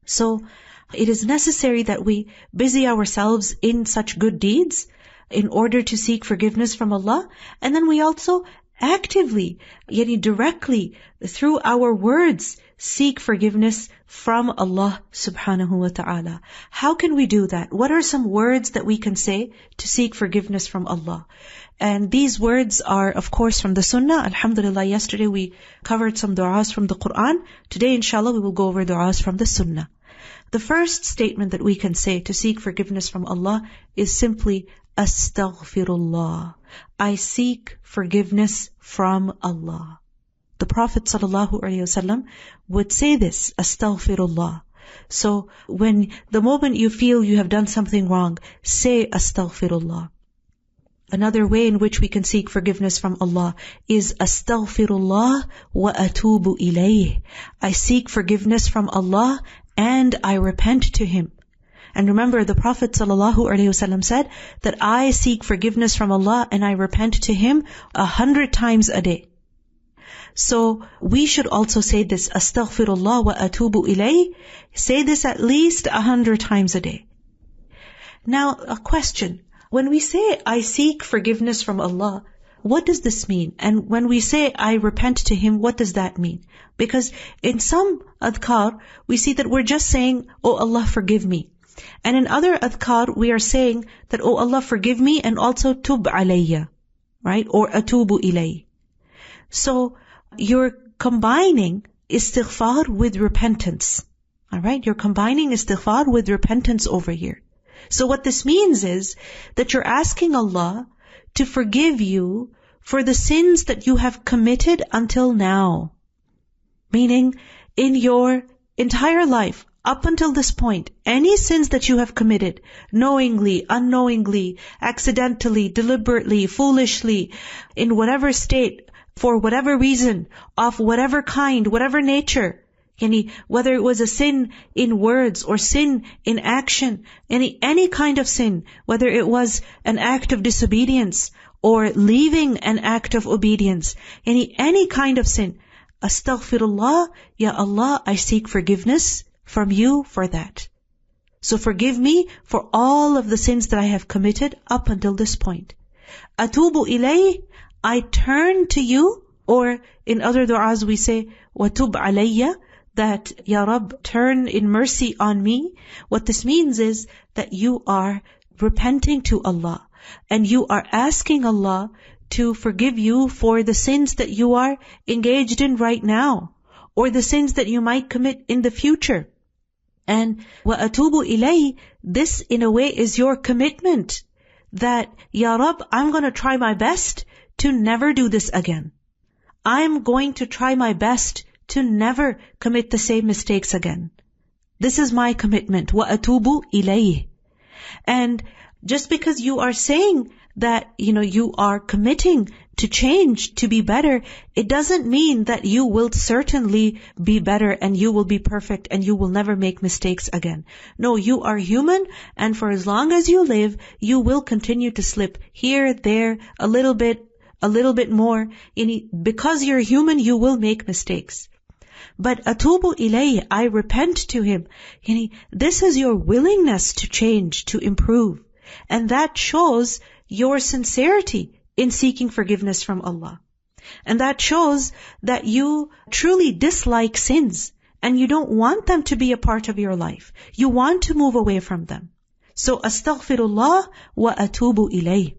So it is necessary that we busy ourselves in such good deeds in order to seek forgiveness from Allah. And then we also actively, directly, through our words, seek forgiveness from Allah subhanahu wa ta'ala. How can we do that? What are some words that we can say to seek forgiveness from Allah? And these words are, of course, from the Sunnah. Alhamdulillah, yesterday we covered some du'as from the Quran. Today, inshallah, we will go over du'as from the Sunnah. The first statement that we can say to seek forgiveness from Allah is simply, Astaghfirullah. I seek forgiveness from Allah. The Prophet ﷺ would say this, Astaghfirullah. So when the moment you feel you have done something wrong, say Astaghfirullah. Another way in which we can seek forgiveness from Allah is Astaghfirullah wa atubu ilayh. I seek forgiveness from Allah and I repent to Him. And remember, the Prophet ﷺ said that I seek forgiveness from Allah and I repent to Him 100 times a day. So we should also say this, Astaghfirullah wa atubu ilayh. Say this at least 100 times a day. Now, a question. When we say, I seek forgiveness from Allah, what does this mean? And when we say, I repent to Him, what does that mean? Because in some adhkar, we see that we're just saying, Oh Allah, forgive me. And in other adhkar, we are saying that, Oh Allah, forgive me, and also tub alayya, right? Or atubu ilayh. So, you're combining istighfar with repentance. Alright? You're combining istighfar with repentance over here. So what this means is that you're asking Allah to forgive you for the sins that you have committed until now. Meaning, in your entire life, up until this point, any sins that you have committed, knowingly, unknowingly, accidentally, deliberately, foolishly, in whatever state, for whatever reason, of whatever kind, whatever nature, whether it was a sin in words or sin in action, any kind of sin, whether it was an act of disobedience or leaving an act of obedience, any kind of sin, Astaghfirullah, Ya Allah, I seek forgiveness from you for that. So forgive me for all of the sins that I have committed up until this point. Atubu ilayh, I turn to you, or in other du'as we say, Watub alayya, that, Ya Rabb, turn in mercy on me. What this means is that you are repenting to Allah, and you are asking Allah to forgive you for the sins that you are engaged in right now, or the sins that you might commit in the future. And wa atubu ilayh, this in a way is your commitment that, Ya Rabb, I'm going to try my best to never do this again. I'm going to try my best to never commit the same mistakes again. This is my commitment. Wa atubu ilayh. And just because you are saying that, you are committing to change, to be better, it doesn't mean that you will certainly be better and you will be perfect and you will never make mistakes again. No, you are human, and for as long as you live, you will continue to slip here, there, a little bit more. Because you're human, you will make mistakes. But atubu ilayh, I repent to Him. This is your willingness to change, to improve. And that shows your sincerity in seeking forgiveness from Allah. And that shows that you truly dislike sins and you don't want them to be a part of your life. You want to move away from them. So, Astaghfirullah wa atubu ilayh.